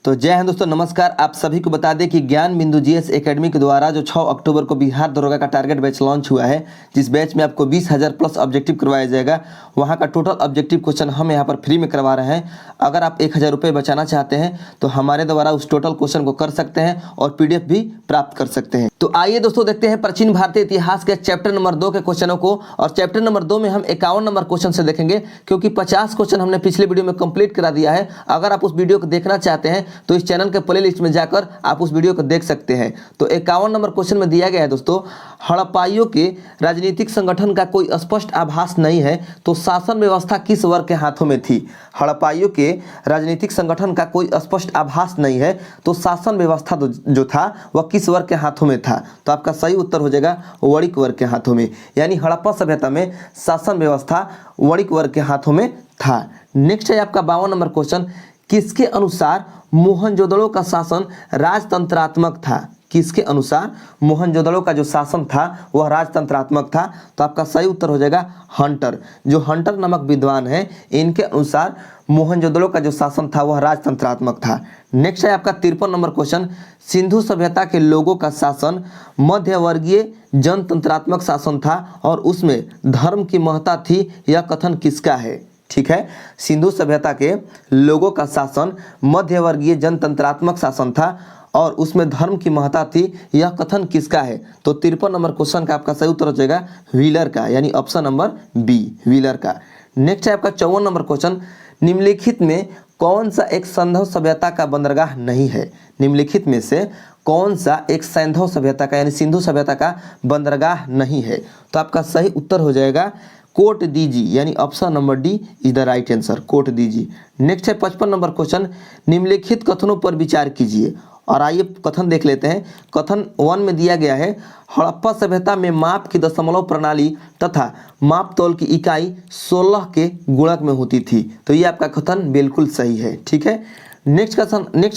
तो जय हिंद दोस्तों, नमस्कार। आप सभी को बता दें कि ज्ञान बिंदु जीएस एकेडमी के द्वारा जो 6 अक्टूबर को बिहार दरोगा का टारगेट बैच लॉन्च हुआ है, जिस बैच में आपको 20,000 प्लस ऑब्जेक्टिव करवाया जाएगा। वहां का टोटल ऑब्जेक्टिव क्वेश्चन हम यहां पर फ्री में करवा रहे हैं। अगर आप 1,000 रुपये बचाना चाहते हैं तो हमारे द्वारा उस टोटल क्वेश्चन को कर सकते हैं और PDF भी प्राप्त कर सकते हैं। तो आइए दोस्तों देखते हैं प्राचीन भारतीय इतिहास के चैप्टर नंबर 2 के क्वेश्चनों को। और चैप्टर नंबर 2 में हम 51 नंबर क्वेश्चन से देखेंगे, क्योंकि 50 क्वेश्चन हमने पिछले वीडियो में कंप्लीट करा दिया है। अगर आप उस वीडियो को देखना चाहते हैं तो इस चैनल के प्ले लिस्ट में जाकर आप उस वीडियो को देख सकते हैं। तो 51 नंबर क्वेश्चन में दिया गया है दोस्तों, हड़प्पाइयों के राजनीतिक संगठन का कोई स्पष्ट आभास नहीं है तो शासन व्यवस्था किस वर्ग के हाथों में थी। हड़प्पाइयों के राजनीतिक संगठन का कोई स्पष्ट आभास नहीं है तो शासन व्यवस्था जो था वह किस वर्ग के हाथों में था। तो आपका सही उत्तर हो जाएगा वणिक वर्ग के हाथों में, यानी हड़प्पा सभ्यता में शासन व्यवस्था वणिक वर्ग के हाथों में था। नेक्स्ट है आपका 52 नंबर क्वेश्चन, किसके अनुसार मोहनजोदड़ो का शासन राजतंत्रात्मक था। किसके अनुसार मोहनजोदड़ो का जो शासन था वह राजतंत्रात्मक था। तो आपका सही उत्तर हो जाएगा हंटर। जो हंटर नामक विद्वान है, इनके अनुसार मोहनजोदड़ो का जो शासन था वह राजतंत्रात्मक था। नेक्स्ट है आपका 53 नंबर क्वेश्चन, सिंधु सभ्यता के लोगों का शासन मध्यवर्गीय जनतंत्रात्मक शासन था और उसमें धर्म की महत्ता थी। यह कथन किसका है। ठीक है, सिंधु सभ्यता के लोगों का शासन मध्यवर्गीय जनतंत्रात्मक शासन था और उसमें धर्म की महत्ता थी। यह कथन किसका है। तो 53 नंबर क्वेश्चन का आपका सही उत्तर हो जाएगा व्हीलर का, यानी ऑप्शन नंबर बी व्हीलर का। नेक्स्ट है आपका 54 नंबर क्वेश्चन, निम्नलिखित में कौन सा एक सिंधु सभ्यता का बंदरगाह नहीं है। निम्नलिखित में से कौन सा एक सिंधु सभ्यता का यानी सिंधु सभ्यता का बंदरगाह नहीं है। तो आपका सही उत्तर हो जाएगा कोट दीजी, यानी option number D is the right answer, quote दीजी। नेक्स्ट है 55 नंबर क्वेश्चन, निम्नलिखित कथनों पर विचार कीजिए। और आइए कथन देख लेते हैं। कथन 1 में दिया गया है, हड़प्पा सभ्यता में माप की दशमलव प्रणाली तथा माप तौल की इकाई 16 के गुणक में होती थी। तो ये आपका कथन बिल्कुल सही है। ठीक है, नेक्स्ट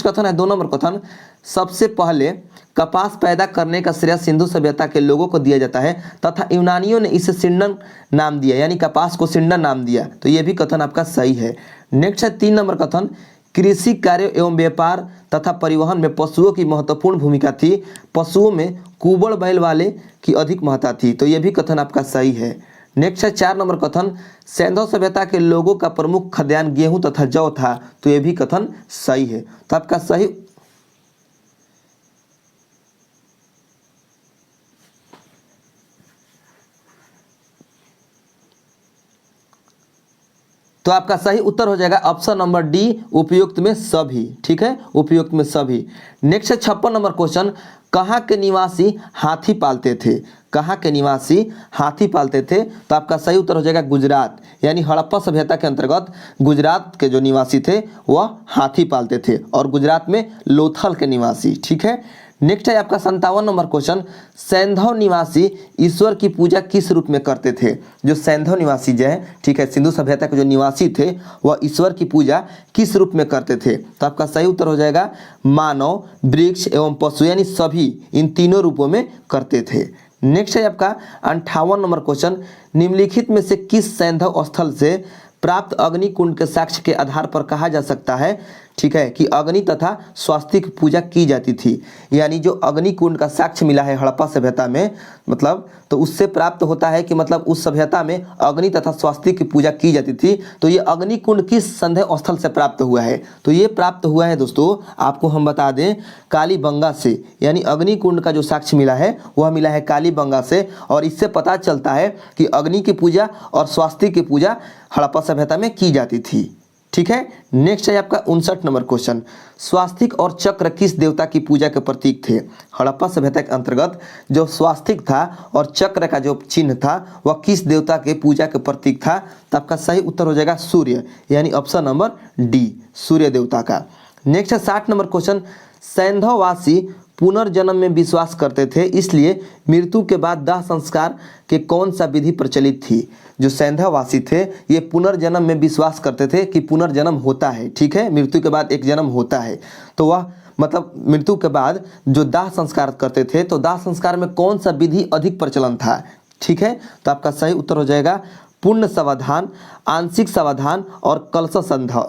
कथन है 2 नंबर कथन, सबसे पहले कपास पैदा करने का श्रेय सिंधु सभ्यता के लोगों को दिया जाता है तथा यूनानियों ने इसे सिंडन नाम दिया, यानी कपास को सिंडन नाम दिया। तो ये भी कथन आपका सही है। नेक्स्ट है 3 नंबर कथन, कृषि कार्य एवं व्यापार तथा परिवहन में पशुओं की महत्वपूर्ण भूमिका थी। पशुओं में कुबड़ बैल वाले की अधिक महत्ता थी। तो ये भी कथन आपका सही है। नेक्स्ट है 4 नंबर कथन, सिंधु सभ्यता के लोगों का प्रमुख खाद्यान्न गेहूं तथा जौ था। तो ये भी कथन सही है। तो आपका सही उत्तर हो जाएगा ऑप्शन नंबर डी उपयुक्त में सभी। ठीक है, उपयुक्त में सभी। नेक्स्ट है 56 नंबर क्वेश्चन, कहाँ के निवासी हाथी पालते थे। कहाँ के निवासी हाथी पालते थे। तो आपका सही उत्तर हो जाएगा गुजरात, यानी हड़प्पा सभ्यता के अंतर्गत गुजरात के जो निवासी थे वह हाथी पालते थे और गुजरात में लोथल के निवासी। ठीक है, नेक्स्ट है आपका 57 नंबर क्वेश्चन, सिंधु निवासी ईश्वर की पूजा किस रूप में करते थे। जो सिंधु निवासी जो है, ठीक है, सिंधु सभ्यता के जो निवासी थे वह ईश्वर की पूजा किस रूप में करते थे। तो आपका सही उत्तर हो जाएगा मानव, वृक्ष एवं पशु, यानी सभी इन तीनों रूपों में करते थे। नेक्स्ट है आपका 58 नंबर क्वेश्चन, निम्नलिखित में से किस सिंधु स्थल से प्राप्त अग्निकुंड के साक्ष्य के आधार पर कहा जा सकता है, ठीक है, कि अग्नि तथा स्वास्तिक पूजा की जाती थी। यानी जो अग्निकुंड का साक्ष्य मिला है हड़प्पा सभ्यता में, मतलब तो उससे प्राप्त होता है कि मतलब उस सभ्यता में अग्नि तथा स्वास्तिक की पूजा की जाती थी। तो ये अग्निकुंड किस सिंधु स्थल से प्राप्त हुआ है। तो ये प्राप्त हुआ है दोस्तों, आपको हम बता दें, कालीबंगा से। यानी अग्निकुंड का जो साक्ष्य मिला है वह मिला है कालीबंगा से। और इससे पता चलता है कि अग्नि की पूजा और स्वास्तिक की पूजा हड़प्पा सभ्यता में की जाती थी। ठीक है, नेक्स्ट है आपका 59 नंबर क्वेश्चन, स्वास्तिक और चक्र किस देवता की पूजा के प्रतीक थे। हड़प्पा सभ्यता के अंतर्गत जो स्वास्तिक था और चक्र का जो चिन्ह था वह किस देवता के पूजा के प्रतीक था। तो आपका सही उत्तर हो जाएगा सूर्य, यानी ऑप्शन नंबर डी सूर्य देवता का। नेक्स्ट है 60 नंबर क्वेश्चन, सिंधुवासी पुनर्जन्म में विश्वास करते थे, इसलिए मृत्यु के बाद दाह संस्कार के कौन सा विधि प्रचलित थी। जो सिंधुवासी थे ये पुनर्जन्म में विश्वास करते थे कि पुनर्जन्म होता है। ठीक है, मृत्यु के बाद एक जन्म होता है। तो वह मतलब मृत्यु के बाद जो दाह संस्कार करते थे, तो दाह संस्कार में कौन सा विधि अधिक प्रचलन था। ठीक है, तो आपका सही उत्तर हो जाएगा पूर्ण समाधान, आंशिक समाधान और कलश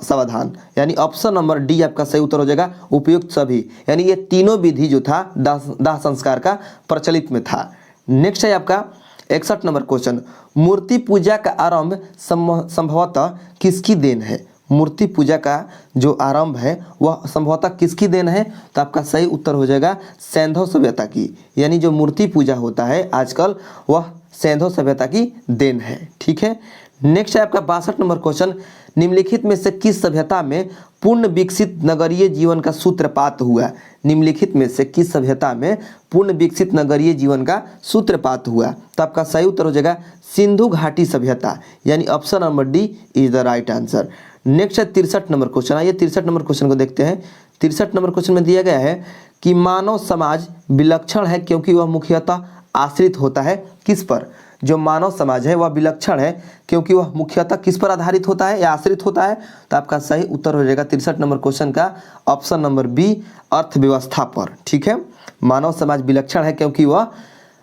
समाधान, यानी ऑप्शन नंबर डी आपका सही उत्तर हो जाएगा, उपयुक्त सभी। यानी ये तीनों विधि जो था दाह संस्कार का प्रचलित में था। नेक्स्ट है आपका 61 नंबर क्वेश्चन, मूर्ति पूजा का आरंभ संभवतः किसकी देन है? मूर्ति पूजा का जो आरंभ है वह संभवतः किसकी देन है? तो आपका सही उत्तर हो जाएगा सैंधव सभ्यता की। यानी जो मूर्ति पूजा होता है आजकल वह सैंधव सभ्यता की देन है। ठीक है। नेक्स्ट है आपका 62 नंबर क्वेश्चन, निम्नलिखित में से किस सभ्यता में पूर्ण विकसित नगरीय जीवन का सूत्रपात हुआ? निम्नलिखित में से किस सभ्यता में पूर्ण विकसित नगरीय जीवन का सूत्रपात हुआ? तो आपका सही उत्तर हो जाएगा सिंधु घाटी सभ्यता, यानी option number D is the right answer. Next है 63 नंबर क्वेश्चन। आइए 63 नंबर क्वेश्चन को देखते हैं। 63 नंबर क्वेश्चन में दिया गया है कि मानव समाज विलक्षण है क्योंकि वह मुख्यतः आश्रित होता है किस पर? जो मानव समाज है वह विलक्षण है क्योंकि वह मुख्यतः किस पर आधारित होता है या आश्रित होता है? तो आपका सही उत्तर हो जाएगा 63 नंबर क्वेश्चन का ऑप्शन नंबर बी, अर्थव्यवस्था पर। ठीक है, मानव समाज विलक्षण है क्योंकि वह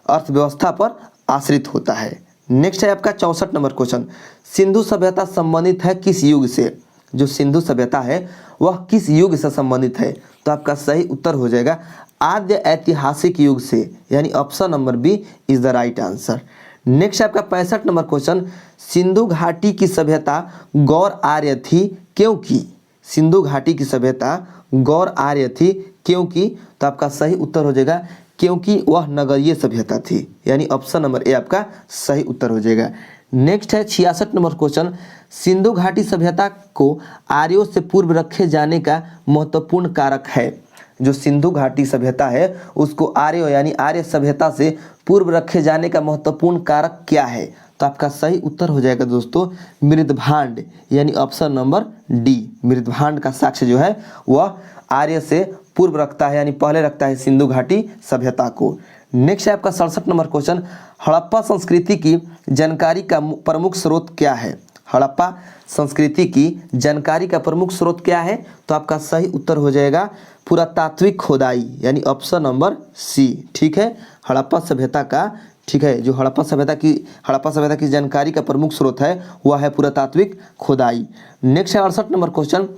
अर्थव्यवस्था पर आश्रित होता है। नेक्स्ट है आपका 64 नंबर क्वेश्चन, सिंधु सभ्यता संबंधित है किस युग से? जो सिंधु सभ्यता है वह किस युग से संबंधित है? तो आपका सही उत्तर हो जाएगा आद्य ऐतिहासिक युग से, यानी option number B is the right answer. Next आपका 65 नंबर क्वेश्चन, सिंधु घाटी की सभ्यता गौर आर्य थी क्योंकि? सिंधु घाटी की सभ्यता गौर आर्य थी क्योंकि? तो आपका सही उत्तर हो जाएगा क्योंकि वह नगरीय सभ्यता थी, यानी ऑप्शन नंबर ए आपका सही उत्तर हो जाएगा। नेक्स्ट है 66 नंबर क्वेश्चन, सिंधु घाटी सभ्यता को आर्यों से पूर्व रखे जाने का महत्वपूर्ण कारक है? जो सिंधु घाटी सभ्यता है उसको आर्य यानी आर्य सभ्यता से पूर्व रखे जाने का महत्वपूर्ण कारक क्या है? तो आपका सही उत्तर हो जाएगा दोस्तों मृदभांड, यानी ऑप्शन नंबर डी। मृदभांड का साक्ष्य जो है वह आर्य से पूर्व रखता है, यानी पहले रखता है सिंधु घाटी सभ्यता को। नेक्स्ट है आपका 67 नंबर क्वेश्चन, हड़प्पा संस्कृति की जानकारी का प्रमुख स्रोत क्या है? हड़प्पा संस्कृति की जानकारी का प्रमुख स्रोत क्या है? तो आपका सही उत्तर हो जाएगा पुरातात्विक खोदाई, यानी ऑप्शन नंबर सी। ठीक है, हड़प्पा सभ्यता का, ठीक है, जो हड़प्पा सभ्यता की जानकारी का प्रमुख स्रोत है वह है पुरातात्विक खोदाई। नेक्स्ट है 68 नंबर क्वेश्चन,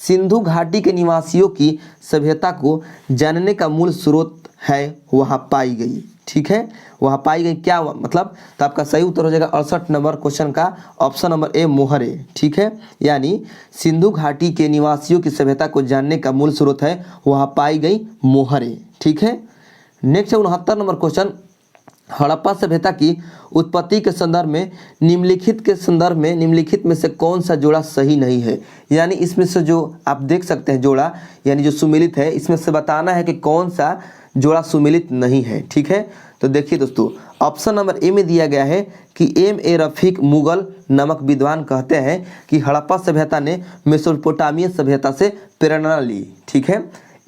सिंधु घाटी के निवासियों की सभ्यता को जानने का मूल स्रोत है वहाँ पाई गई। ठीक है, वहाँ पाई गई क्या मतलब? तो आपका सही उत्तर हो जाएगा 68 नंबर क्वेश्चन का ऑप्शन नंबर ए मोहरे। ठीक है, यानी सिंधु घाटी के निवासियों की सभ्यता को जानने का मूल स्रोत है वहाँ पाई गई मोहरे। ठीक है। नेक्स्ट है 69 नंबर क्वेश्चन, हड़प्पा सभ्यता की उत्पत्ति के संदर्भ में निम्नलिखित में से कौन सा जोड़ा सही नहीं है? यानी इसमें से जो आप देख सकते हैं जोड़ा, यानी जो सुमेलित है, इसमें से बताना है कि कौन सा जोड़ा सुमेलित नहीं है। ठीक है, तो देखिए दोस्तों ऑप्शन नंबर ए में दिया गया है कि ए रफीक मुगल नामक विद्वान कहते हैं कि हड़प्पा सभ्यता ने मेसोपोटामिया सभ्यता से प्रेरणा ली। ठीक है,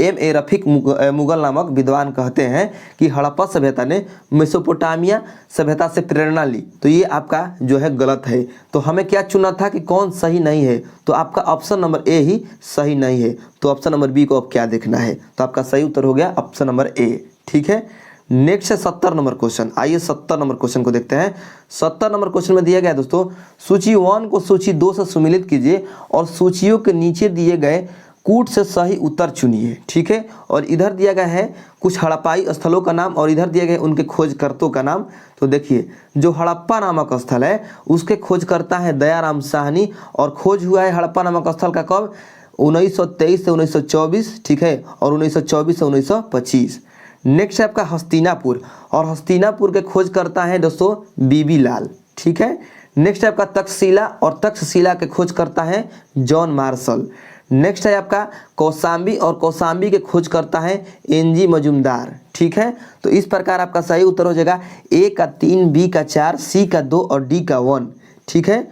ए रफीक मुगल नामक विद्वान कहते हैं कि हड़प्पा सभ्यता ने मेसोपोटामिया सभ्यता से प्रेरणा ली। तो ये आपका जो है गलत है। तो हमें क्या चुनना था कि कौन सही नहीं है? तो आपका ऑप्शन नंबर ए ही सही नहीं है। तो ऑप्शन नंबर बी को अब क्या देखना है? तो आपका सही उत्तर हो गया ऑप्शन नंबर ए। ठीक है, नेक्स्ट है 70 नंबर क्वेश्चन। आइए 70 नंबर क्वेश्चन को देखते हैं। 70 नंबर क्वेश्चन में दिया गया है दोस्तों, सूची 1 को सूची 2 से सुमेलित कीजिए और सूचियों के नीचे दिए गए कूट से सही उत्तर चुनिए। ठीक है, और इधर दिया गया है कुछ हड़प्पाई स्थलों का नाम और इधर दिया गया है उनके खोजकर्ताओं का नाम। तो देखिए जो हड़प्पा नामक स्थल है उसके खोजकर्ता है दयाराम साहनी और खोज हुआ है हड़प्पा नामक स्थल का कब? 1923 से 1924। ठीक है, और 1924 से 1925। नेक्स्ट है आपका हस्तिनापुर और हस्तिनापुर के खोजकर्ता हैं दोस्तों बीबी लाल। ठीक है, नेक्स्ट है आपका तक्षशिला और तक्षशिला के खोजकर्ता हैं जॉन मार्शल। नेक्स्ट है आपका कौशाम्बी और कौशाम्बी के खोजकर्ता हैं एनजी मजुमदार। ठीक है, तो इस प्रकार आपका सही उत्तर हो जाएगा ए का 3, बी का 4, सी का 2 और डी का 1। ठीक है,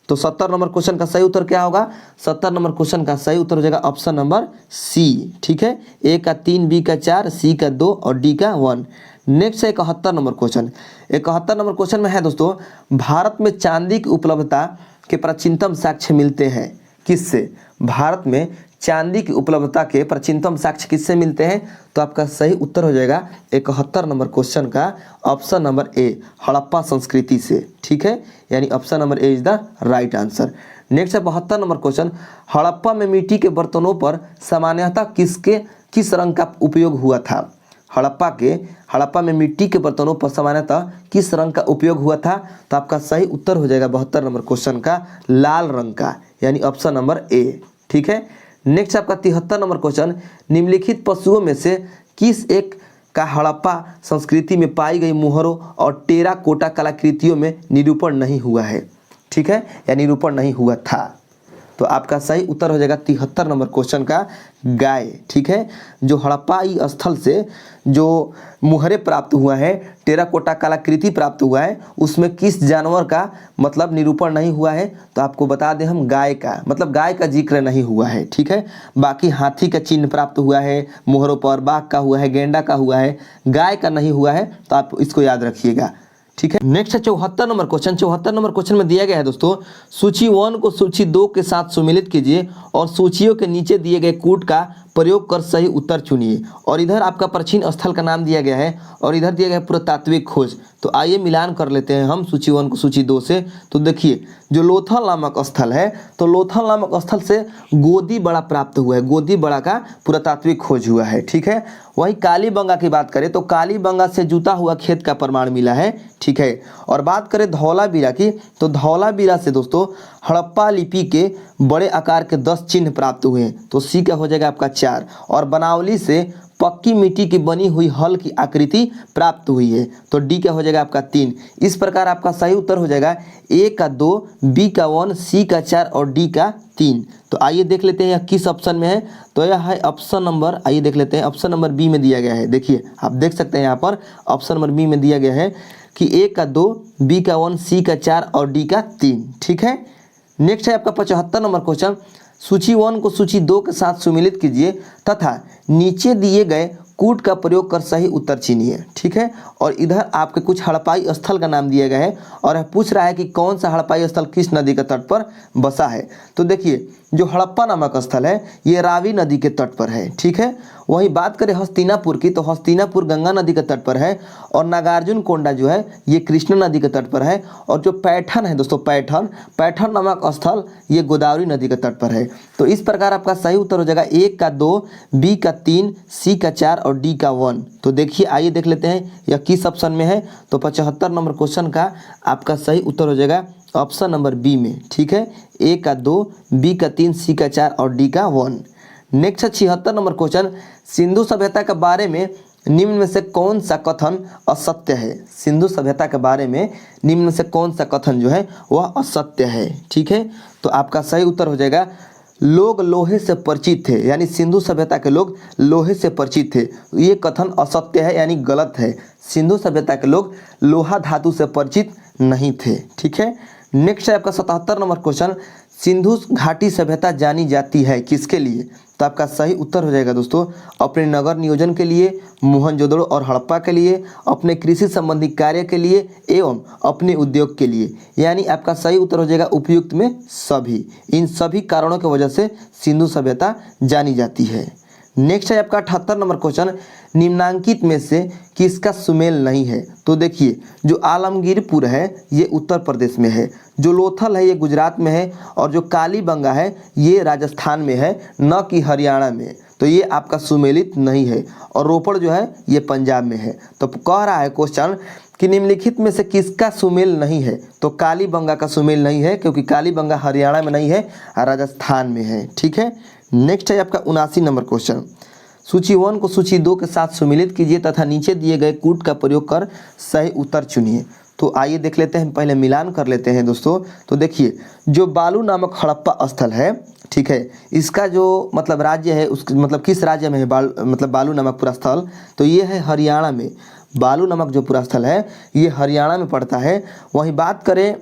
तो 70 नंबर क्वेश्चन का सही उत्तर क्या होगा? 70 नंबर क्वेश्चन का सही उत्तर हो जाएगा ऑप्शन नंबर सी। ठीक है, ए का 3, बी का 4, सी का 2 और डी का 1। नेक्स्ट है 71 नंबर क्वेश्चन। 71 नंबर क्वेश्चन में है दोस्तों, भारत में चांदी की उपलब्धता के प्राचीनतम साक्ष्य मिलते हैं। किससे? भारत में चांदी की उपलब्धता के प्राचीनतम साक्ष्य किससे मिलते हैं? तो आपका सही उत्तर हो जाएगा 71 नंबर क्वेश्चन का ऑप्शन नंबर ए, हड़प्पा संस्कृति से। ठीक है, यानी option number A is the right answer. Next है 72 नंबर क्वेश्चन, हड़प्पा में मिट्टी के बर्तनों पर सामान्यतः किस रंग का उपयोग हुआ था? हड़प्पा में मिट्टी के बर्तनों पर सामान्यतः किस रंग का उपयोग हुआ था? तो आपका सही उत्तर हो जाएगा 72 नंबर क्वेश्चन का लाल रंग का, यानी ऑप्शन नंबर ए। ठीक है, नेक्स्ट आपका 73 नंबर क्वेश्चन, निम्नलिखित पशुओं में से किस एक का हड़प्पा संस्कृति में पाई गई मुहरों और टेराकोटा कलाकृतियों में निरूपण नहीं हुआ है? ठीक है, या निरूपण नहीं हुआ था। तो आपका सही उत्तर हो जाएगा 73 नंबर क्वेश्चन का गाय। ठीक है, जो हड़प्पाई स्थल से जो मुहरे प्राप्त हुआ है, टेराकोटा कलाकृति प्राप्त हुआ है, उसमें किस जानवर का मतलब निरूपण नहीं हुआ है? तो आपको बता दें हम गाय का, मतलब गाय का जिक्र नहीं हुआ है। ठीक है, बाकी हाथी का चिन्ह प्राप्त हुआ है मुहरों पर, बाघ का हुआ है, गेंडा का हुआ है, गाय का नहीं हुआ है। तो आप इसको याद रखिएगा। ठीक है, नेक्स्ट है 74 नंबर क्वेश्चन। 74 नंबर क्वेश्चन में दिया गया है दोस्तों, सूची 1 को सूची 2 के साथ सुमेलित कीजिए और सूचियों के नीचे दिए गए कूट का प्रयोग कर सही उत्तर चुनिए। और इधर आपका प्राचीन स्थल का नाम दिया गया है और इधर दिया गया है पुरातात्विक खोज। तो आइए मिलान कर लेते हैं हम सूची 1 को सूची 2 से। तो देखिए, जो लोथल नामक स्थल है, तो लोथल नामक स्थल से गोदी बड़ा प्राप्त हुआ है, गोदी बड़ा का पुरातात्विक खोज हुआ है। ठीक है, वहीं कालीबंगा की बात करें तो कालीबंगा से जूता हुआ खेत का प्रमाण मिला है। ठीक है, और बात करें धौलावीरा की, तो धौलावीरा से दोस्तों हड़प्पा लिपि के बड़े आकार के 10 चिन्ह प्राप्त हुए हैं। तो सी का हो जाएगा आपका 4। और बनावली से पक्की मिट्टी की बनी हुई हल की आकृति प्राप्त हुई है। तो डी का हो जाएगा आपका 3। इस प्रकार आपका सही उत्तर हो जाएगा ए का 2, बी का 1, सी का 4 और डी का 3। तो आइए देख लेते हैं यह किस ऑप्शन में है। तो यह है ऑप्शन नंबर, आइए देख लेते हैं, ऑप्शन नंबर बी में दिया गया है। देखिए, आप देख सकते हैं यहाँ पर ऑप्शन नंबर बी में दिया गया है कि ए का 2, बी का 1, सी का 4 और डी का 3। ठीक है, नेक्स्ट है आपका 75 नंबर क्वेश्चन, सूची 1 को सूची 2 के साथ सुमेलित कीजिए तथा नीचे दिए गए कूट का प्रयोग कर सही उत्तर चुनिए। ठीक है, और इधर आपके कुछ हड़प्पाई स्थल का नाम दिया गया है और पूछ रहा है कि कौन सा हड़प्पाई स्थल किस नदी के तट पर बसा है। तो देखिए, जो हड़प्पा नामक स्थल है ये रावी नदी के तट पर है। ठीक है, वहीं बात करें हस्तिनापुर की, तो हस्तिनापुर गंगा नदी के तट पर है और नागार्जुन कोंडा जो है ये कृष्णा नदी के तट पर है। और जो पैठन है दोस्तों, पैठन नामक स्थल ये गोदावरी नदी के तट पर है। तो इस प्रकार आपका सही उत्तर हो जाएगा ए का 2, बी का 3, सी का 4 और डी का 1। तो देखिए, आइए देख लेते हैं यह किस ऑप्शन में है। तो 75 नंबर क्वेश्चन का आपका सही उत्तर हो जाएगा ऑप्शन नंबर बी में। ठीक है, ए का 2, बी का 3, सी का 4 और डी का 1। नेक्स्ट है 76 नंबर क्वेश्चन, सिंधु सभ्यता के बारे में निम्न में से कौन सा कथन असत्य है? सिंधु सभ्यता के बारे में निम्न में से कौन सा कथन जो है वह असत्य है? ठीक है, तो आपका सही उत्तर हो जाएगा लोग लोहे से परिचित थे, यानी सिंधु सभ्यता के लोग लोहे से परिचित थे। ये कथन असत्य है, यानी गलत है। सिंधु सभ्यता के लोग लोहा धातु से परिचित नहीं थे। ठीक है, नेक्स्ट है आपका 77 नंबर क्वेश्चन, सिंधु घाटी सभ्यता जानी जाती है किसके लिए? तो आपका सही उत्तर हो जाएगा दोस्तों अपने नगर नियोजन के लिए, मोहनजोदड़ो और हड़प्पा के लिए, अपने कृषि संबंधी कार्य के लिए एवं अपने उद्योग के लिए। यानी आपका सही उत्तर हो जाएगा उपयुक्त में सभी। इन सभी कारणों की वजह से सिंधु सभ्यता जानी जाती है। नेक्स्ट है आपका 78 नंबर क्वेश्चन, निम्नांकित में से किसका सुमेल नहीं है? तो देखिए, जो आलमगीरपुर है ये उत्तर प्रदेश में है, जो लोथल है ये गुजरात में है और जो कालीबंगा है ये राजस्थान में है, न कि हरियाणा में। तो ये आपका सुमेलित नहीं है। और रोपड़ जो है ये पंजाब में है। तो कह रहा है क्वेश्चन कि निम्नलिखित में से किसका सुमेल नहीं है? तो कालीबंगा का सुमेल नहीं है, क्योंकि कालीबंगा हरियाणा में नहीं है, राजस्थान में है। ठीक है, नेक्स्ट है आपका 79 नंबर क्वेश्चन, सूची 1 को सूची 2 के साथ सुमेलित कीजिए तथा नीचे दिए गए कूट का प्रयोग कर सही उत्तर चुनिए। तो आइए देख लेते हैं, पहले मिलान कर लेते हैं दोस्तों। तो देखिए, जो बालू नामक हड़प्पा स्थल है, ठीक है, इसका जो मतलब राज्य है उस मतलब किस राज्य में है बालू नामक पूरा स्थल? तो ये है हरियाणा में। बालू नामक जो पूरा स्थल है ये हरियाणा में पड़ता है। वहीं बात करें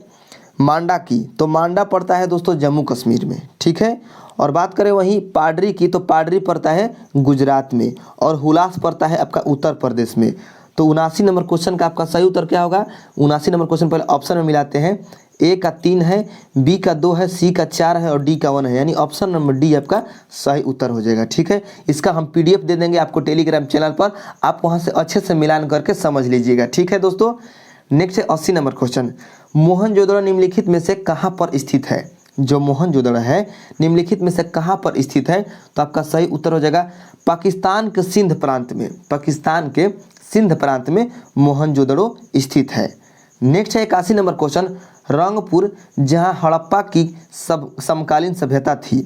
मांडा की, तो मांडा पड़ता है दोस्तों जम्मू कश्मीर में। ठीक है, और बात करें वहीं पाडरी की, तो पाडरी पड़ता है गुजरात में और हुलास पड़ता है आपका उत्तर प्रदेश में। तो 79 नंबर क्वेश्चन का आपका सही उत्तर क्या होगा? 79 नंबर क्वेश्चन पहले ऑप्शन में मिलाते हैं। ए का 3 है, बी का 2 है, सी का 4 है और डी का 1 है, यानी ऑप्शन नंबर डी आपका सही उत्तर हो जाएगा। ठीक है, इसका हम PDF दे देंगे आपको टेलीग्राम चैनल पर, आप वहां से अच्छे से मिलान करके समझ लीजिएगा। ठीक है दोस्तों, नेक्स्ट है 80 नंबर क्वेश्चन। मोहनजोदड़ो निम्नलिखित में से कहाँ पर स्थित है? जो मोहनजोदड़ो है निम्नलिखित में से कहाँ पर स्थित है? तो आपका सही उत्तर हो जाएगा पाकिस्तान के सिंध प्रांत में। पाकिस्तान के सिंध प्रांत में मोहनजोदड़ो स्थित है। नेक्स्ट है 81 नंबर क्वेश्चन। रंगपुर जहां हड़प्पा की समकालीन सभ्यता थी,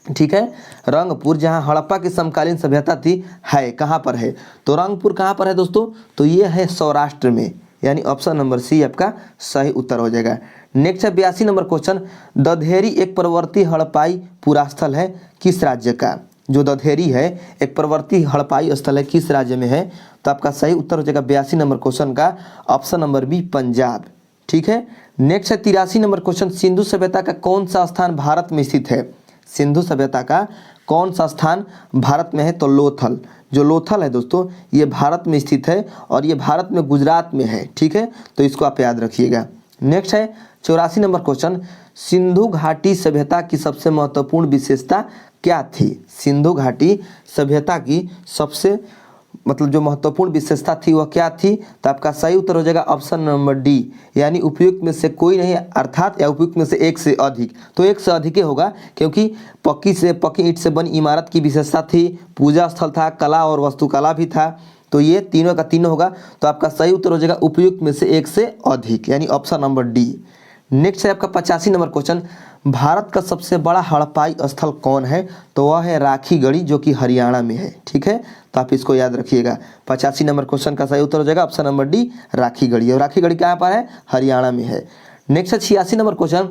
ठीक है, रंगपुर जहां हड़प्पा की समकालीन सभ्यता थी है कहाँ पर है? तो रंगपुर कहाँ पर है दोस्तों? तो ये है सौराष्ट्र में, यानी ऑप्शन नंबर सी आपका सही उत्तर हो जाएगा। नेक्स्ट है 82 नंबर क्वेश्चन। दधेरी एक प्रवर्ती हड़प्पाई पुरास्थल है किस राज्य का? जो दधेरी है एक प्रवर्ती हड़प्पाई स्थल है, किस राज्य में है? तो आपका सही उत्तर हो जाएगा 82 नंबर क्वेश्चन का ऑप्शन नंबर बी, पंजाब। ठीक है, नेक्स्ट है 83 नंबर क्वेश्चन। सिंधु सभ्यता का कौन सा स्थान भारत में स्थित है? सिंधु सभ्यता का कौन सा स्थान भारत में है? तो लोथल। जो लोथल है दोस्तों ये भारत में स्थित है और ये भारत में गुजरात में है। ठीक है, तो इसको आप याद रखिएगा। नेक्स्ट है 84 नंबर क्वेश्चन। सिंधु घाटी सभ्यता की सबसे महत्वपूर्ण विशेषता क्या थी? सिंधु घाटी सभ्यता की सबसे जो महत्वपूर्ण विशेषता थी वह क्या थी? तो आपका सही उत्तर हो जाएगा ऑप्शन नंबर डी, यानी उपयुक्त में से कोई नहीं, अर्थात या उपयुक्त में से एक से अधिक। तो एक से अधिक ही होगा, क्योंकि पक्की ईंट से बनी इमारत की विशेषता थी, पूजा स्थल था, कला और वास्तुकला भी था। तो ये तीनों का तीनों होगा। तो आपका सही उत्तर हो जाएगा उपयुक्त में से एक से अधिक, यानी ऑप्शन नंबर डी। नेक्स्ट है आपका 85 नंबर क्वेश्चन। भारत का सबसे बड़ा हड़प्पाई स्थल कौन है? तो वह है राखीगढ़ी, जो कि हरियाणा में है। ठीक है, तो आप इसको याद रखिएगा। 85 नंबर क्वेश्चन का सही उत्तर हो जाएगा ऑप्शन नंबर डी, राखीगढ़ी। और राखीगढ़ी कहाँ पर है? हरियाणा में है। नेक्स्ट है 86 नंबर क्वेश्चन।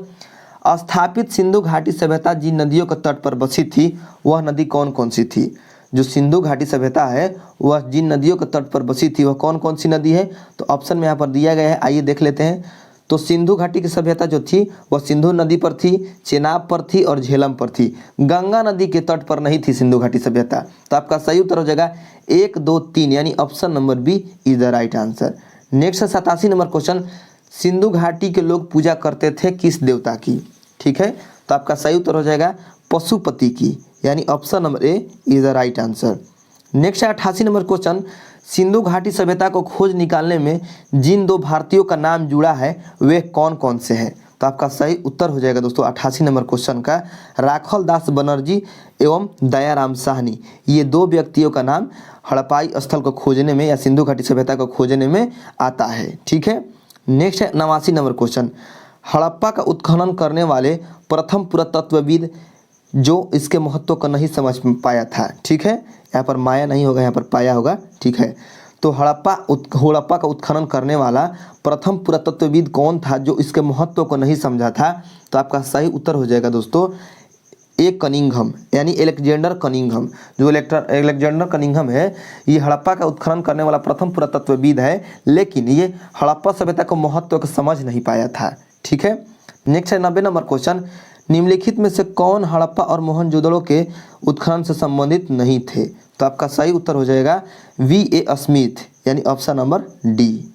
स्थापित सिंधु घाटी सभ्यता जिन नदियों के तट पर बसी थी वह नदी कौन कौन सी थी? जो सिंधु घाटी सभ्यता है वह जिन नदियों के तट पर बसी थी वह कौन कौन सी नदी है? तो ऑप्शन में यहाँ पर दिया गया है, आइए देख लेते हैं। तो सिंधु घाटी की सभ्यता जो थी वह सिंधु नदी पर थी, चेनाब पर थी और झेलम पर थी। गंगा नदी के तट पर नहीं थी सिंधु घाटी सभ्यता। तो आपका सही उत्तर हो जाएगा 1, 2, 3, यानी option number B is the right answer. Next है 87 नंबर क्वेश्चन। सिंधु घाटी के लोग पूजा करते थे किस देवता की? ठीक है, तो आपका सही उत्तर हो जाएगा पशुपति की, यानी option number A is the right answer. Next है 88 नंबर क्वेश्चन। सिंधु घाटी सभ्यता को खोज निकालने में जिन 2 भारतीयों का नाम जुड़ा है वे कौन कौन से हैं? तो आपका सही उत्तर हो जाएगा दोस्तों 88 नंबर क्वेश्चन का राखल दास बनर्जी एवं दयाराम साहनी। ये 2 व्यक्तियों का नाम हड़प्पाई स्थल को खोजने में या सिंधु घाटी सभ्यता को खोजने में आता है। ठीक है, नेक्स्ट है 89 नंबर क्वेश्चन। हड़प्पा का उत्खनन करने वाले प्रथम पुरातत्वविद जो इसके महत्व को नहीं समझ पाया था। ठीक है, यहाँ पर माया नहीं होगा, यहाँ पर पाया होगा। ठीक है, तो हड़प्पा का उत्खनन करने वाला प्रथम पुरातत्वविद कौन था जो इसके महत्व को नहीं समझा था? तो आपका सही उत्तर हो जाएगा दोस्तों ए कनिंघम, यानी एलेक्जेंडर कनिंघम। जो एलेक्जेंडर कनिंघम है ये हड़प्पा का उत्खनन करने वाला प्रथम पुरातत्वविद है, लेकिन ये हड़प्पा सभ्यता को महत्व को समझ नहीं पाया था। ठीक है, नेक्स्ट है 90 नंबर क्वेश्चन। निम्नलिखित में से कौन हड़प्पा और मोहनजोदड़ो के उत्खनन से संबंधित नहीं थे? तो आपका सही उत्तर हो जाएगा V.A. स्मिथ, यानी ऑप्शन नंबर डी।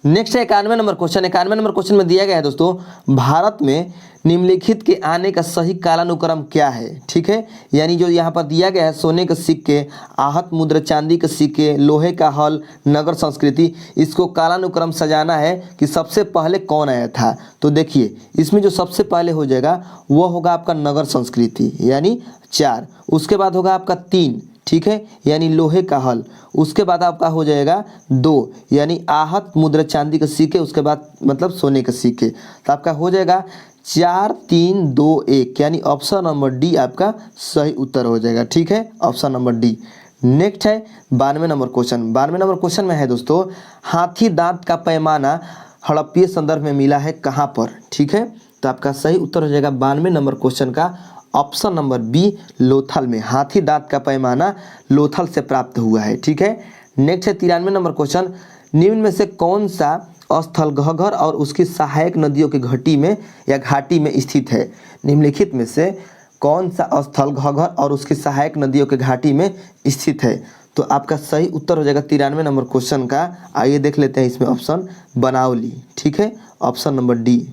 नेक्स्ट है 91 नंबर क्वेश्चन। 91 नंबर क्वेश्चन में दिया गया है दोस्तों, भारत में निम्नलिखित के आने का सही कालानुक्रम क्या है? ठीक है, यानी जो यहाँ पर दिया गया है सोने के सिक्के, आहत मुद्रा, चांदी के सिक्के, लोहे का हल, नगर संस्कृति, इसको कालानुक्रम सजाना है कि सबसे पहले कौन आया था। तो देखिए इसमें जो सबसे पहले हो जाएगा वह होगा आपका नगर संस्कृति, यानी 4। उसके बाद होगा आपका 3, ठीक है, यानी लोहे का हल। उसके बाद आपका हो जाएगा 2, यानी आहत मुद्रा चांदी के सिक्के, उसके बाद सोने के सिक्के। तो आपका हो जाएगा 4, 3, 2, 1, यानी ऑप्शन नंबर डी आपका सही उत्तर हो जाएगा। ठीक है, ऑप्शन नंबर डी। नेक्स्ट है 92 नंबर क्वेश्चन। 92 नंबर क्वेश्चन में है दोस्तों, हाथी दांत का पैमाना हड़प्पीय संदर्भ में मिला है कहाँ पर? ठीक है, तो आपका सही उत्तर हो जाएगा 92 नंबर क्वेश्चन का ऑप्शन नंबर बी, लोथल में। हाथी दांत का पैमाना लोथल से प्राप्त हुआ है। ठीक है, नेक्स्ट है 93 नंबर क्वेश्चन। निम्न में से कौन सा स्थल घग्गर और उसकी सहायक नदियों की घाटी में या घाटी में स्थित है? निम्नलिखित में से कौन सा स्थल घग्गर और उसकी सहायक नदियों के घाटी में स्थित है? तो आपका सही उत्तर हो जाएगा 93 नंबर क्वेश्चन का। आइए देख लेते हैं इसमें ऑप्शन बनावली, ठीक है, ऑप्शन नंबर डी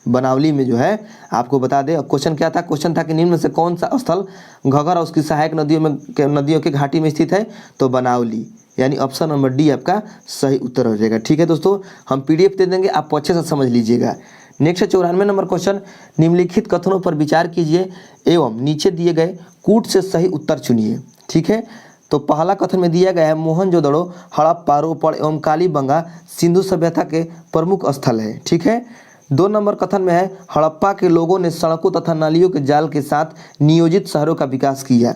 बनावली में जो है आपको बता दें। क्वेश्चन क्या था, क्वेश्चन था कि निम्न में से कौन सा स्थल घगर और उसकी सहायक नदियों के घाटी में स्थित है, तो बनावली, यानी ऑप्शन नंबर डी आपका सही उत्तर हो जाएगा। ठीक है दोस्तों, हम पीडीएफ दे देंगे, आप अच्छे से समझ लीजिएगा। नेक्स्ट है 94 नंबर क्वेश्चन, निम्नलिखित कथनों पर विचार कीजिए एवं नीचे दिए गए कूट से सही उत्तर चुनिए। ठीक है, तो पहला कथन में दिया गया है मोहनजोदड़ो हड़प्पा रोपड़ एवं कालीबंगा सिंधु सभ्यता के प्रमुख स्थल है। ठीक है, 2 नंबर कथन में है हड़प्पा के लोगों ने सड़कों तथा नालियों के जाल के साथ नियोजित शहरों का विकास किया।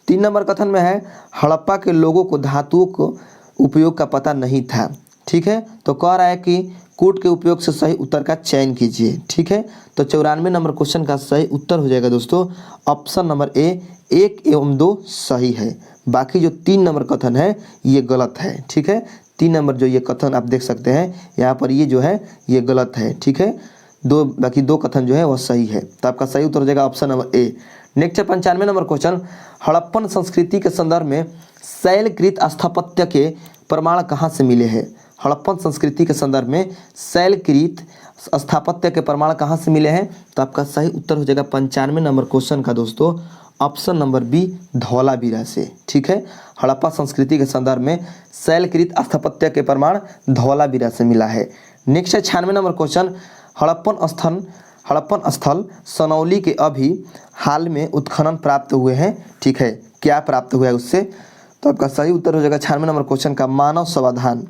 3 नंबर कथन में है हड़प्पा के लोगों को धातुओं को उपयोग का पता नहीं था। ठीक है, तो कह रहा है कि कूट के उपयोग से सही उत्तर का चयन कीजिए। ठीक है, तो 94 नंबर क्वेश्चन का सही उत्तर हो जाएगा दोस्तों ऑप्शन नंबर ए 1 एवं 2 सही है। बाकी जो 3 नंबर कथन है ये गलत है। ठीक है, 3 नंबर जो ये कथन आप देख सकते हैं यहाँ पर, ये जो है ये गलत है। ठीक है, बाकी 2 कथन जो है वह सही है, तो आपका सही उत्तर हो जाएगा ऑप्शन नंबर ए। नेक्स्ट है 95 नंबर क्वेश्चन, हड़प्पन संस्कृति के संदर्भ में शैलकृत स्थापत्य के प्रमाण कहाँ से मिले हैं। हड़प्पन संस्कृति के संदर्भ में शैलकृत स्थापत्य के प्रमाण कहाँ से मिले हैं, तो आपका सही उत्तर हो जाएगा 95 नंबर क्वेश्चन का दोस्तों ऑप्शन नंबर बी धौलावीरा से। ठीक है, हड़प्पा संस्कृति के संदर्भ में शैलकृत स्थापत्य के प्रमाण धौलावीरा से मिला है। नेक्स्ट है 96 नंबर क्वेश्चन, हड़प्पन स्थल सनौली के अभी हाल में उत्खनन प्राप्त हुए हैं। ठीक है, क्या प्राप्त हुआ है उससे, तो आपका सही उत्तर हो जाएगा 96 नंबर क्वेश्चन का मानव समाधान।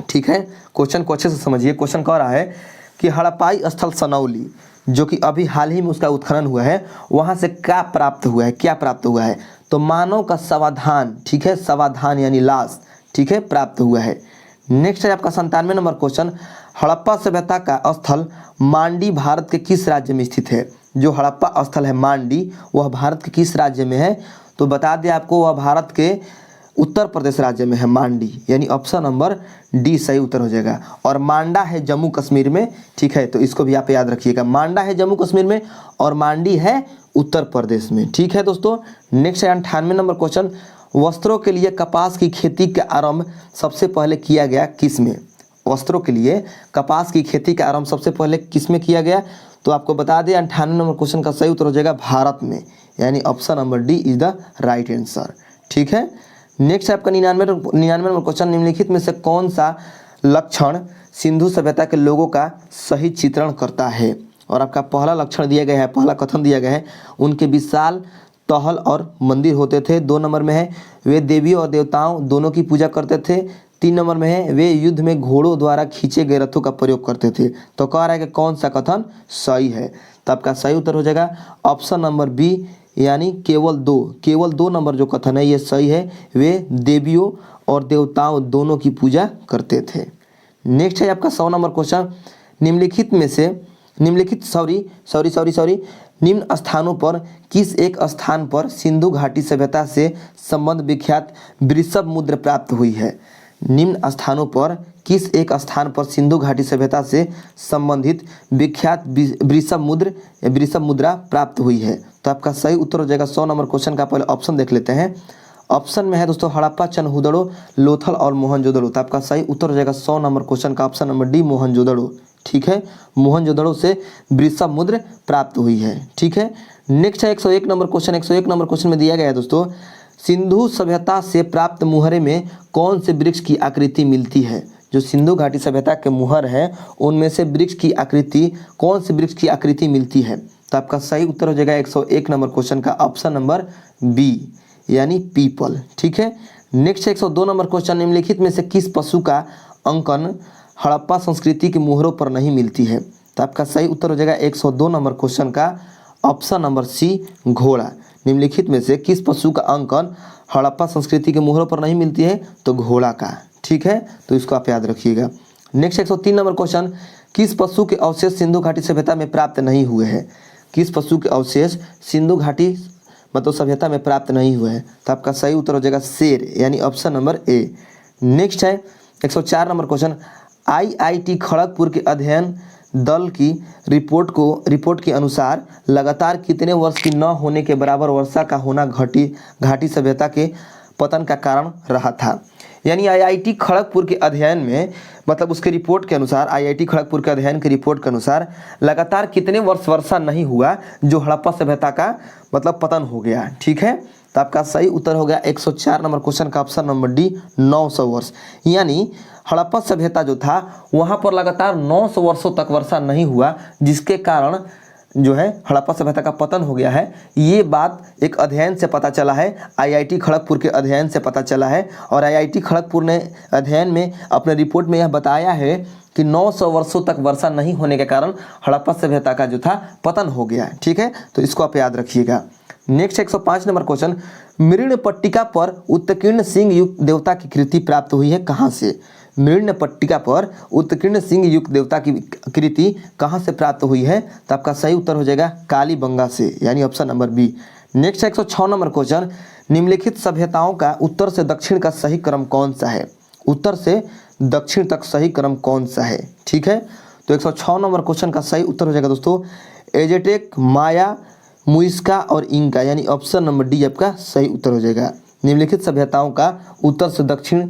ठीक है, क्वेश्चन को अच्छे से समझिए। क्वेश्चन कह रहा है कि हड़प्पाई स्थल सनौली जो कि अभी हाल ही में उसका उत्खनन हुआ है, वहाँ से क्या प्राप्त हुआ है, क्या प्राप्त हुआ है, तो मानव का समाधान। ठीक है, समाधान यानी लाश, ठीक है, प्राप्त हुआ है। नेक्स्ट है आपका 97 नंबर क्वेश्चन, हड़प्पा सभ्यता का स्थल मांडी भारत के किस राज्य में स्थित है। जो हड़प्पा स्थल है मांडी, वह भारत के किस राज्य में है, तो बता दें आपको वह भारत के उत्तर प्रदेश राज्य में है मांडी, यानी ऑप्शन नंबर डी सही उत्तर हो जाएगा। और मांडा है जम्मू कश्मीर में। ठीक है, तो इसको भी आप याद रखिएगा, मांडा है जम्मू कश्मीर में और मांडी है उत्तर प्रदेश में। ठीक है दोस्तों, नेक्स्ट है 98 नंबर क्वेश्चन, वस्त्रों के लिए कपास की खेती का आरंभ सबसे पहले किया गया किस में। वस्त्रों के लिए कपास की खेती का आरंभ सबसे पहले किस में किया गया, तो आपको बता दें 98 नंबर क्वेश्चन का सही उत्तर हो जाएगा भारत में, यानी option number D is the right answer. ठीक है, नेक्स्ट है आपका 99 नंबर क्वेश्चन, निम्नलिखित में से कौन सा लक्षण सिंधु सभ्यता के लोगों का सही चित्रण करता है। और आपका पहला लक्षण दिया गया है, पहला कथन दिया गया है, उनके विशाल तहल और मंदिर होते थे। 2 नंबर में है वे देवियों और देवताओं दोनों की पूजा करते थे। 3 नंबर में है वे युद्ध में घोड़ों द्वारा खींचे गए रथों का प्रयोग करते थे। तो कह रहा है कि कौन सा कथन सही है, तो आपका सही उत्तर हो जाएगा ऑप्शन नंबर बी, यानी केवल 2 नंबर जो कथन है ये सही है, वे देवियों और देवताओं दोनों की पूजा करते थे। नेक्स्ट है आपका 100 नंबर क्वेश्चन, निम्न स्थानों पर किस एक स्थान पर सिंधु घाटी सभ्यता से संबंध विख्यात वृषभ मुद्रा प्राप्त हुई है। निम्न स्थानों पर किस एक स्थान पर सिंधु घाटी सभ्यता से संबंधित विख्यात वृषभ मुद्रा प्राप्त हुई है, तो आपका सही उत्तर हो जाएगा 100 नंबर क्वेश्चन का। पहले ऑप्शन देख लेते हैं। ऑप्शन में है दोस्तों हड़प्पा, चनहुदड़ो, लोथल और मोहनजोदड़ो, तो आपका सही उत्तर हो जाएगा 100 नंबर क्वेश्चन का ऑप्शन नंबर डी मोहनजोदड़ो। ठीक है, मोहनजोदड़ो से वृषभ मुद्रा प्राप्त हुई है। ठीक है, नेक्स्ट है 101 नंबर क्वेश्चन। 101 नंबर क्वेश्चन में दिया गया है दोस्तों, सिंधु सभ्यता से प्राप्त मुहरे में कौन से वृक्ष की आकृति मिलती है। जो सिंधु घाटी सभ्यता के मुहर है उनमें से वृक्ष की आकृति, कौन से वृक्ष की आकृति मिलती है, तो आपका सही उत्तर हो जाएगा 101 नंबर क्वेश्चन का ऑप्शन नंबर बी, यानी पीपल। ठीक है, नेक्स्ट 102 नंबर क्वेश्चन, निम्नलिखित में से किस पशु का अंकन हड़प्पा संस्कृति के मुहरों पर नहीं मिलती है, तो आपका सही उत्तर हो जाएगा 102 नंबर क्वेश्चन का ऑप्शन नंबर सी घोड़ा। निम्नलिखित में से किस पशु का अंकन हड़प्पा संस्कृति के मुहरों पर नहीं मिलती है, तो घोड़ा का। ठीक है, तो इसको आप याद रखिएगा। नेक्स्ट 103 नंबर क्वेश्चन, किस पशु के अवशेष सिंधु घाटी सभ्यता में प्राप्त नहीं हुए हैं। किस पशु के अवशेष सिंधु घाटी मतलब सभ्यता में प्राप्त नहीं हुए हैं, तो आपका सही उत्तर हो जाएगा शेर, यानी ऑप्शन नंबर ए। नेक्स्ट है 104 नंबर क्वेश्चन, IIT खड़गपुर के अध्ययन दल की रिपोर्ट के अनुसार लगातार कितने वर्ष की न होने के बराबर वर्षा का होना घाटी सभ्यता के पतन का कारण रहा था। यानी आईआईटी खड़गपुर के अध्ययन में, मतलब उसके रिपोर्ट के अनुसार, आईआईटी खड़गपुर के अध्ययन की रिपोर्ट के अनुसार लगातार कितने वर्ष वर्षा नहीं हुआ जो हड़प्पा सभ्यता का मतलब पतन हो गया। ठीक है, तो आपका सही उत्तर हो गया 104 नंबर क्वेश्चन का ऑप्शन नंबर डी, 900 वर्ष। यानी हड़प्पा सभ्यता जो था वहाँ पर लगातार 900 वर्षों तक वर्षा नहीं हुआ, जिसके कारण जो है हड़प्पा सभ्यता का पतन हो गया है। ये बात एक अध्ययन से पता चला है, आईआईटी खड़गपुर के अध्ययन से पता चला है। और आईआईटी खड़गपुर ने अध्ययन में अपने रिपोर्ट में यह बताया है कि 900 वर्षों तक वर्षा नहीं होने के कारण हड़प्पा सभ्यता का जो था पतन हो गया। ठीक है, तो इसको आप याद रखिएगा। नेक्स्ट 105 नंबर क्वेश्चन, मृण पट्टिका पर उत्कीर्ण सिंह युक्त देवता की कृति प्राप्त हुई है कहाँ से? मृण पट्टिका पर उत्कीर्ण सिंह युक्त देवता की कृति कहाँ से प्राप्त हुई है? तो आपका सही उत्तर हो जाएगा कालीबंगा से, यानी option number B. Next 106 number question, निम्नलिखित सभ्यताओं का उत्तर से दक्षिण का सही क्रम कौन सा है? उत्तर से दक्षिण तक सही क्रम कौन सा है? ठीक है, तो 106 नंबर क्वेश्चन का सही उत्तर हो जाएगा दोस्तों एजेटेक, माया, मुइस्का और इंका, यानी ऑप्शन नंबर डी आपका सही उत्तर हो जाएगा। निम्नलिखित सभ्यताओं का उत्तर से दक्षिण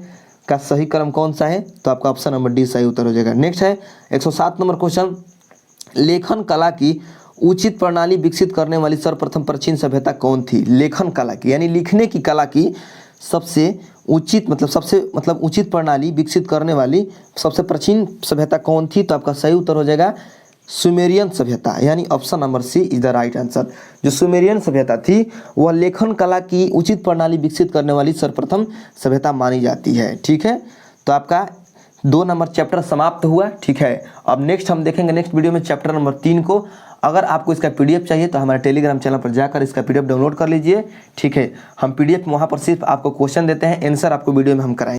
का सही क्रम कौन सा है? तो आपका ऑप्शन नंबर डी सही उत्तर हो जाएगा। नेक्स्ट है 107 नंबर क्वेश्चन, लेखन कला की उचित प्रणाली विकसित करने वाली सर्वप्रथम प्राचीन सभ्यता कौन थी? लेखन कला की यानी लिखने की कला की सबसे उचित प्रणाली विकसित करने वाली सबसे प्राचीन सभ्यता कौन थी? तो आपका सही उत्तर हो जाएगा सुमेरियन सभ्यता, यानी option number C is the right answer. जो सुमेरियन सभ्यता थी वह लेखन कला की उचित प्रणाली विकसित करने वाली सर्वप्रथम सभ्यता मानी जाती है। ठीक है, तो आपका 2 नंबर चैप्टर समाप्त हुआ। ठीक है, अब नेक्स्ट हम देखेंगे नेक्स्ट वीडियो में चैप्टर नंबर 3 को। अगर आपको इसका पीडीएफ चाहिए तो हमारे टेलीग्राम चैनल पर जाकर इसका पीडीएफ डाउनलोड कर लीजिए। ठीक है, हम पीडीएफ वहाँ पर सिर्फ आपको क्वेश्चन देते हैं, आंसर आपको वीडियो में हम कराएंगे।